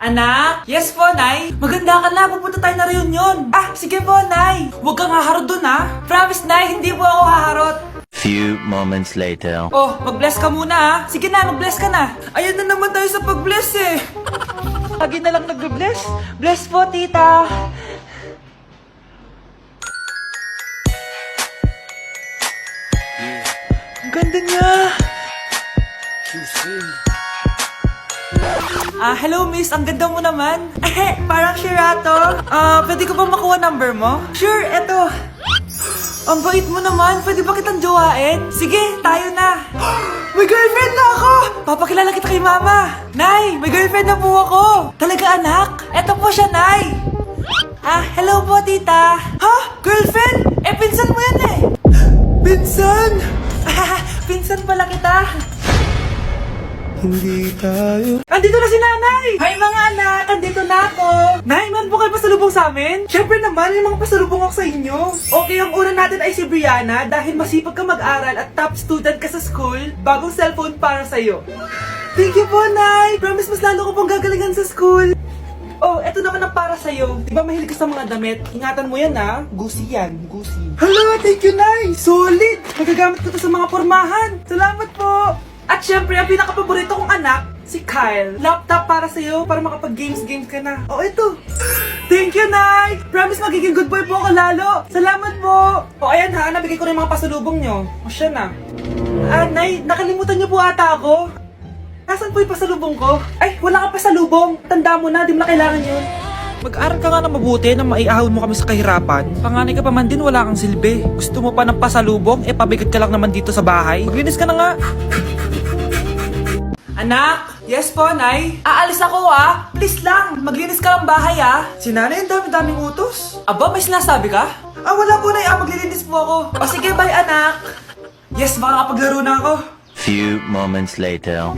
Anak? Yes po, Nay. Maganda ka na. Pupunta tayo na reunion. Ah, sige po, Nay. Huwag kang haharot dun, ha? Promise, Nay. Hindi po ako haharot. Few moments later. Oh, mag-bless ka muna, ha? Sige na, mag-bless ka na. Ayan na naman tayo sa pag-bless, eh. Lagi na lang nag-bless. Bless po, tita. Ang ganda niya. Hello miss, ang ganda mo naman. Parang Shirato. Pwede ko ba makuha number mo? Sure, eto. Ang bait mo naman, pwede ba kitang jowain? Sige, tayo na. May girlfriend na ako! Papakilala kita kay mama. Nay, may girlfriend na po ako. Talaga anak? Eto po siya, Nay. Hello po tita. Ha? Girlfriend? Pinsan mo yan eh. Pinsan? Pinsan pala kita. Hindi tayo. Andito na si nanay! Hi mga anak! Andito na ako! Nay, man po kayo pasalubong sa amin? Siyempre naman, may mga pasalubong ako sa inyo. Okay, ang una natin ay si Brianna dahil masipag ka mag-aral at top student ka sa school, bagong cellphone para sa'yo. Thank you po, Nay! Promise mas lalo ko pong gagalingan sa school. Oh, eto naman ang para sa'yo. Di ba mahilig ka sa mga damit? Ingatan mo yan, ha? Gucci yan, Gucci. Hala, thank you, Nay! Solid! Magagamit ko to sa mga pormahan. Salamat po! At syempre, ang pinaka-paborito kong anak, si Kyle. Laptop para sa'yo, para makapag-games ka na. Oh, ito. Thank you, Nay! Promise magiging good boy po ako lalo. Salamat po. O, ayan ha, nabigay ko na yung mga pasalubong nyo. O, siya na. Nay, nakalimutan niyo po ata ako. Nasaan po yung pasalubong ko? Ay, wala ka pasalubong. Tanda mo na, di mo na kailangan yun. Mag-aral ka nga na mabuti na maiahon mo kami sa kahirapan. Panganay ka pa man din, wala kang silbi. Gusto mo pa ng pasalubong, pabigat ka lang naman dito sa bahay. Maglinis ka na nga. Anak! Yes po, Nay? Aalis ako, Please lang, maglinis ka lang bahay, Si nanay, ang dami-daming utos. Aba, may sinasabi ka? Wala po, Nay. Maglilinis po ako. O sige, bye, anak. Yes, makakapaglaro na ako. Few moments later.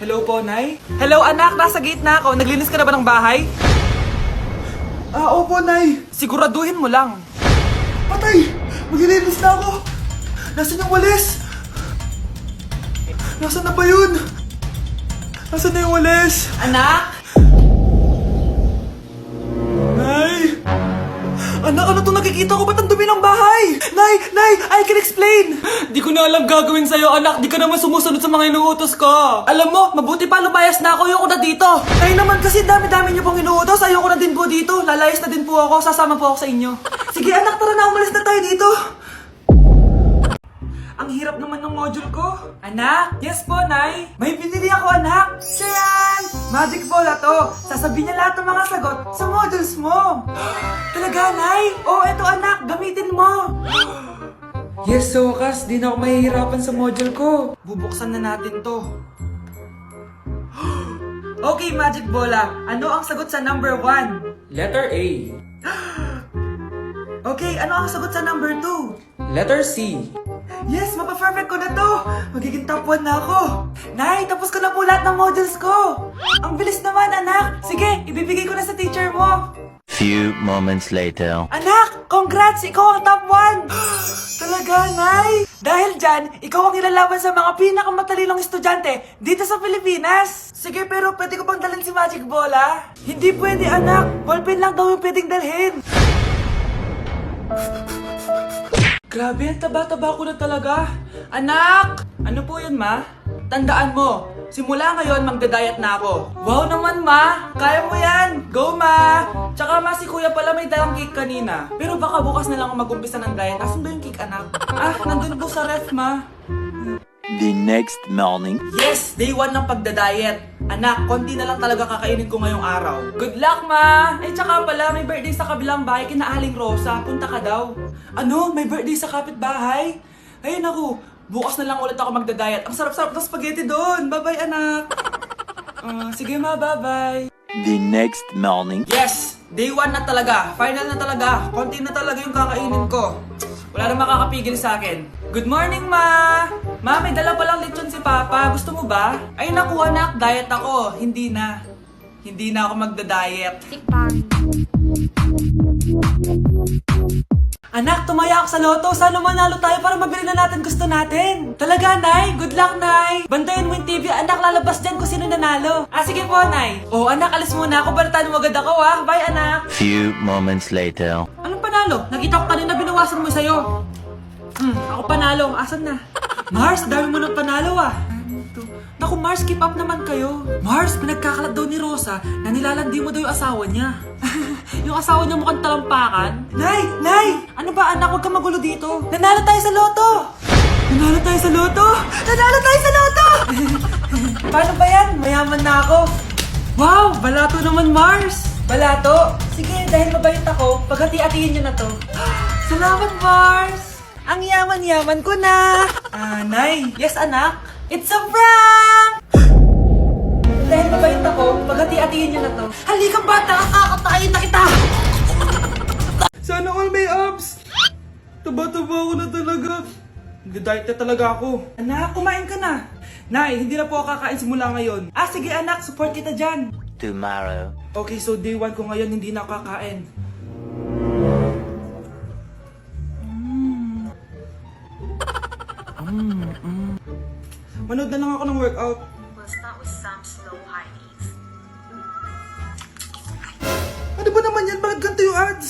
Hello po, Nay? Hello, anak. Nasa gate na ako. Naglinis ka na ba ng bahay? Opo, Nay. Siguraduhin mo lang. Patay! Maglilinis na ako. Nasaan yung walis? Nasaan na ba yun? Nasaan na yung walis? Anak? Nay! Anak, ano itong nakikita ko? Ba't ang dumi ng bahay? Nay! I can explain! Di ko na alam gagawin sa'yo, anak. Di ka naman sumusunod sa mga inuutos ko. Alam mo, mabuti pa lumayas na ako. Ayoko na dito. Ay naman kasi dami-dami niyo pong inuutos. Ayoko na din po dito. Lalayas na din po ako. Sasama po ako sa inyo. Sige anak, tara na. Umalis na tayo dito. Ang hirap naman ng module ko. Anak? Yes po, Nay? May binili ako, anak. Tiyan! Magic Bola to. Sasabihin niya lahat ng mga sagot sa modules mo. Talaga, Nay? Oh, eto anak. Gamitin mo. Yes, so wakas. Di na ako mahihirapan sa module ko. Bubuksan na natin to. Okay, Magic Bola. Ano ang sagot sa number 1? Letter A. Okay, ano ang sagot sa number 2? Letter C. Yes, mapa-perfect ko na to! Magiging top 1 na ako! Nay, tapos ko na po lahat ng modules ko! Ang bilis naman, anak! Sige, ibibigay ko na sa teacher mo! Few moments later. Anak, congrats! Ikaw ang top 1! Talaga, Nay! Dahil dyan, ikaw ang ilalaban sa mga pinakamatalinong estudyante dito sa Pilipinas! Sige, pero pwede ko bang dalhin si Magic Bola? Hindi pwede, anak! Ballpen lang daw yung pwedeng dalhin! Grabe, ang taba-taba ko na talaga. Anak! Ano po yun, ma? Tandaan mo, simula ngayon magda-diet na ako. Wow naman, ma! Kaya mo yan! Go, ma! Tsaka ma, si kuya pala may dalang cake kanina. Pero baka bukas na lang ako mag-umpisa ng diet. Asan ba yung cake, anak? Nandun po sa ref, ma. The next morning. Yes! Day 1 ng pagda-diet. Anak, konti na lang talaga kakainin ko ngayong araw. Good luck, ma! Ay, tsaka pala, may birthday sa kabilang bahay kina Aling Rosa. Punta ka daw. Ano? May birthday sa kapitbahay? Ay, naku. Bukas na lang ulit ako magda-diet. Ang sarap-sarap ng spaghetti doon. Bye-bye, anak. Sige, ma. Bye-bye. The next morning. Yes! Day 1 na talaga. Final na talaga. Konti na talaga yung kakainin ko. Wala na makakapigil sa akin. Good morning, ma! Ma, may dala palang lechon si Papa. Gusto mo ba? Ay, naku, anak. Diet ako. Hindi na. Hindi na ako magda-diet. Anak, tumaya ako sa loto. Sana manalo tayo para mabili na natin gusto natin. Talaga, Nay? Good luck, Nay. Bantayan mo yung TV. Anak, lalabas dyan kung sino nanalo. Sige po, Nay. Anak, alis muna ako. Balitaan mo agad ako, Bye, anak. Few moments later. Anong panalo? Nakita ko kanina binawasan mo sa'yo. Ako panalo. Asan na? Mars, dami mo ng panalo, Naku, Mars, keep up naman kayo. Mars, pinagkakalat daw ni Rosa na nilalandi mo daw yung asawa niya. Yung asawa niya mukhang talampakan. Nay! Nay! Ano ba, anak? Huwag ka magulo dito. Nanalo tayo sa loto! Nanalo tayo sa loto! Nanalo tayo sa loto! Paano ba yan? Mayaman na ako. Wow! Balato naman, Mars! Balato? Sige, dahil mabait ako, paghati-hatiin niyo na to. Salamat, Mars! Ang yaman-yaman ko na! Nay! Yes, anak? It's a prank! Dahil mabait ako, paghati-hatiin niyo na to. Halika bata, kakatayin na kita! Sana all may abs! Taba-taba ako na talaga. Nag-diet na talaga ako. Anak, kumain ka na. Nay, hindi na po ako kakain simula ngayon. Sige anak, support kita dyan. Tomorrow. Okay, so day 1 ko ngayon, hindi na ako kakain. Manood na lang ako ng workout. We'll start with some slow high knees. Ano ba naman yan? Bakit ganito yung ads?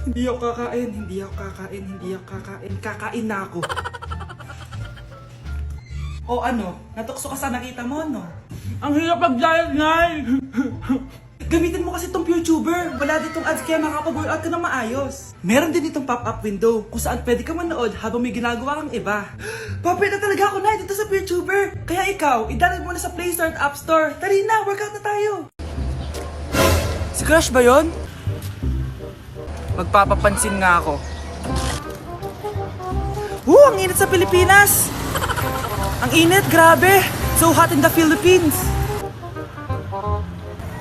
Hindi ako kakain, hindi ako kakain, hindi ako kakain. Kakain na ako. O ano? Natukso ka sa nakita mo, no? Ang hirap mag-diet, Nay! Gamitin mo kasi itong YouTuber. Wala ditong ads kaya makapag-workout ka na maayos. Meron din itong pop-up window kung saan pwede ka manood habang may ginagawa kang iba. Papi na talaga ako na dito sa YouTuber. Kaya ikaw, i-download mo na sa Play Store at App Store. Tari na, workout na tayo. Si Crush ba yon? Magpapapansin nga ako. Ang init sa Pilipinas! Ang init, grabe! So hot in the Philippines!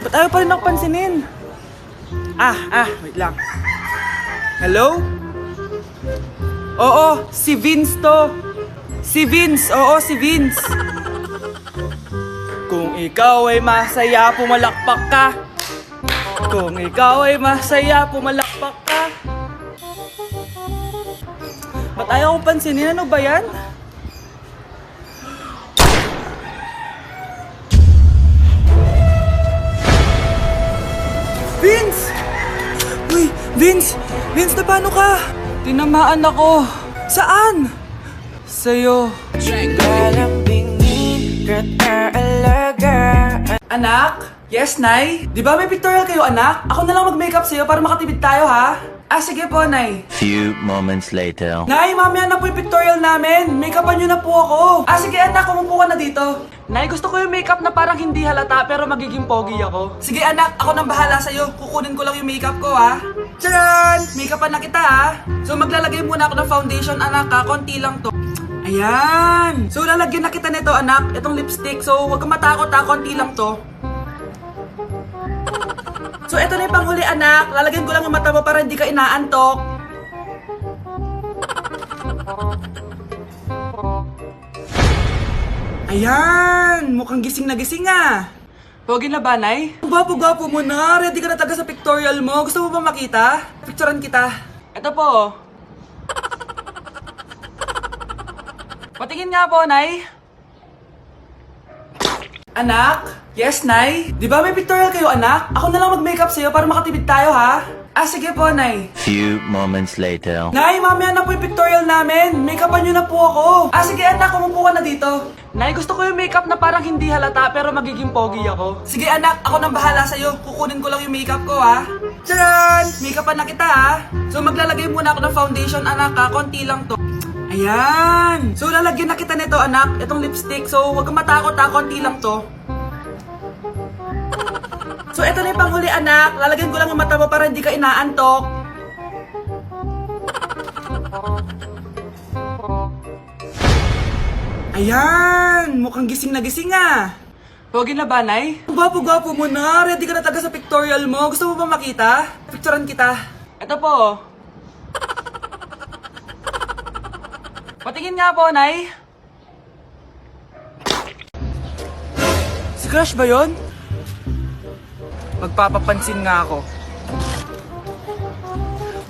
Ba't ayaw pa rin ako pansinin? Wait lang. Hello? Oo, si Vince to. Si Vince, oo, si Vince. Kung ikaw ay masaya, pumalakpak ka. Kung ikaw ay masaya, pumalakpak ka. Ba't ayaw akong pansinin? Ano ba yan? Vince! Uy, Vince! Vince, na paano ka? Tinamaan ako. Saan? Sa'yo. Anak? Yes, Nay? Di ba may pictorial kayo, anak? Ako na lang mag-makeup sa'yo para makatipid tayo, ha? Sige po, Nay. Few moments later. Nay, mamaya na po yung pictorial namin. Make-upan nyo na po ako. Sige, anak, kumupo ka na dito. Nay, gusto ko yung makeup na parang hindi halata pero magiging pogi ako. Sige, anak, ako nang bahala sa'yo. Kukunin ko lang yung makeup ko, ha? Tcharan! Make-upan na kita, ha? So, maglalagay muna ako ng foundation, anak, ha? Konti lang to. Ayan! So, lalagyan na kita nito, anak. Itong lipstick. So, huwag kang matakot, ha? Konti lang to. So, eto na yung panghuli, anak. Lalagyan ko lang yung mata mo para hindi ka inaantok. Ayan! Mukhang gising na gising, Pogi na ba, Nay? Gwapo-gwapo mo na. Ready ka na talaga sa pictorial mo. Gusto mo ba makita? Picturean kita. Eto po. Patingin nga po, Nay. Anak? Yes, Nay? Di ba may pictorial kayo, anak? Ako na lang mag-makeup sa'yo para makatipid tayo, ha? Sige po, Nay. Few moments later. Nay, mamaya na po yung pictorial namin. Make-upan nyo na po ako. Sige, anak, kumupo ka na dito. Nay, gusto ko yung makeup na parang hindi halata pero magiging pogi ako. Sige, anak, ako nang bahala sa'yo. Kukunin ko lang yung makeup ko, ha? Tcharan! Make-upan na kita, ha? So, maglalagay muna ako ng foundation, anak, ha? Konti lang to. Ayan! So, lalagyan na kita nito, anak. Itong lipstick. So, huwag kang matakot, ha? Konti lang to. So, eto na yung panghuli, anak. Lalagyan ko lang yung mata mo para hindi ka inaantok. Ayan! Mukhang gising na gising, Pogi na ba, Nay? Gwapo-gwapo mo na. Ready ka na talaga sa pictorial mo. Gusto mo ba makita? Picturean kita. Eto po. Patingin nga po, Nay. Si Crush ba yon? Magpapapansin nga ako.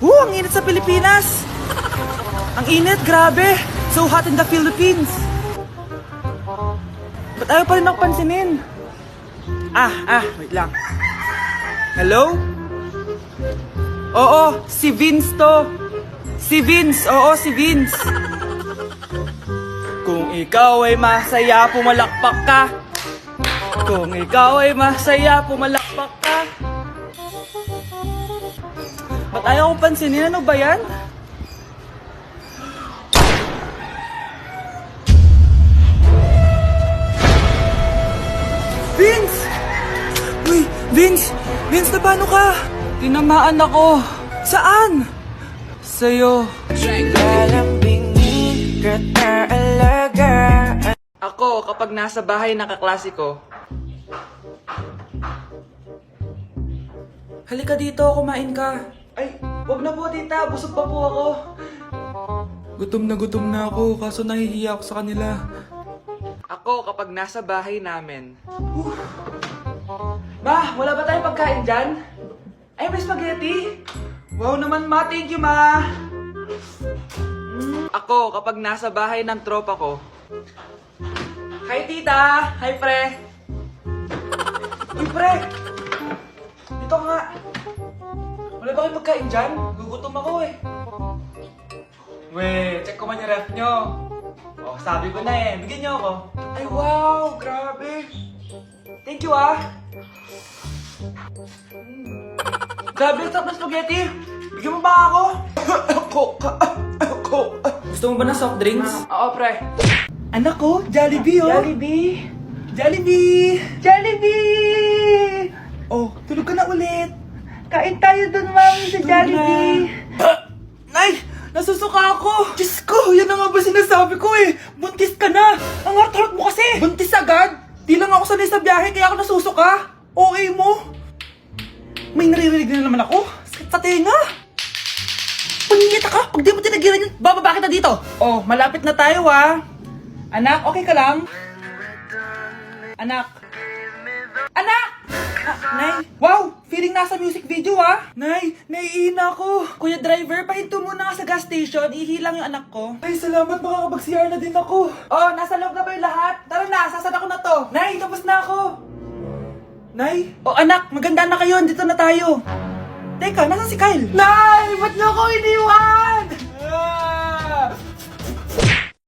Ang init sa Pilipinas! Ang init, grabe! So hot in the Philippines! Ba't ayaw pa rin ako pansinin? Wait lang. Hello? Oo, si Vince to. Si Vince, oo, si Vince. Kung ikaw ay masaya, pumalakpak ka. Kung ikaw ay masaya, pumalakpak ka. Ba't ayaw kong pansinin? Ano ba yan? Vince! Uy, Vince! Vince, na paano ka? Tinamaan ako. Saan? Sa'yo. Ako, kapag nasa bahay ng kaklase ko. Halika dito, kumain ka. Ay, wag na po tita, busog pa po ako. Gutom na ako, kaso nahihiya ako sa kanila. Ako, kapag nasa bahay namin. Ma, wala ba tayong pagkain dyan? Ay, may spaghetti? Wow naman ma, thank you ma! Ako, kapag nasa bahay ng tropa ko. Hi tita! Hi pre! Uy pre! Dito ka nga! Wala ba kayong pagkain dyan? Gugutom ako eh. Weh, check ko man yung ref nyo. Oh, sabi ko na eh. Bigyan niyo ako. Ay, wow! Grabe! Thank you ah! Grabe, ang sarap na spaghetti! Bigyan mo ba ako? Gusto mo ba ng soft drinks? Oo, pre. Anak ko, Jollibee oh! Jollibee! Jollibee! Jollibee! Oh, tulog ka na ulit. Kain tayo dun, mami, sa Jollibee. Nay! Nasusuka ako! Diyos ko! Yan na nga ba sinasabi ko eh! Buntis ka na! Ang harot mo kasi! Buntis agad? Di lang ako sanay sa biyahe kaya ako nasusuka! Okay mo? May naririnig na naman ako! Sakit sa tenga! Paningita ka! Pag di mo tinagilan yun, bababa kita dito! Oh, malapit na tayo ah! Anak, okay ka lang? Anak! Anak! Nay! Wow! Feeling nasa music video ah! Nay! Naiina ako! Kuya driver, pahinto muna nga sa gas station. Ihilang yung anak ko. Ay, salamat! Makakapag-CR na din ako. Oh, nasa loob na ba yung lahat? Tara na! Sasan ako na to! Nay! Tapos na ako! Nay! Oh, anak! Maganda na kayo! Dito na tayo! Teka, nasan si Kyle? Nay! Ba't niyo ako iniwan?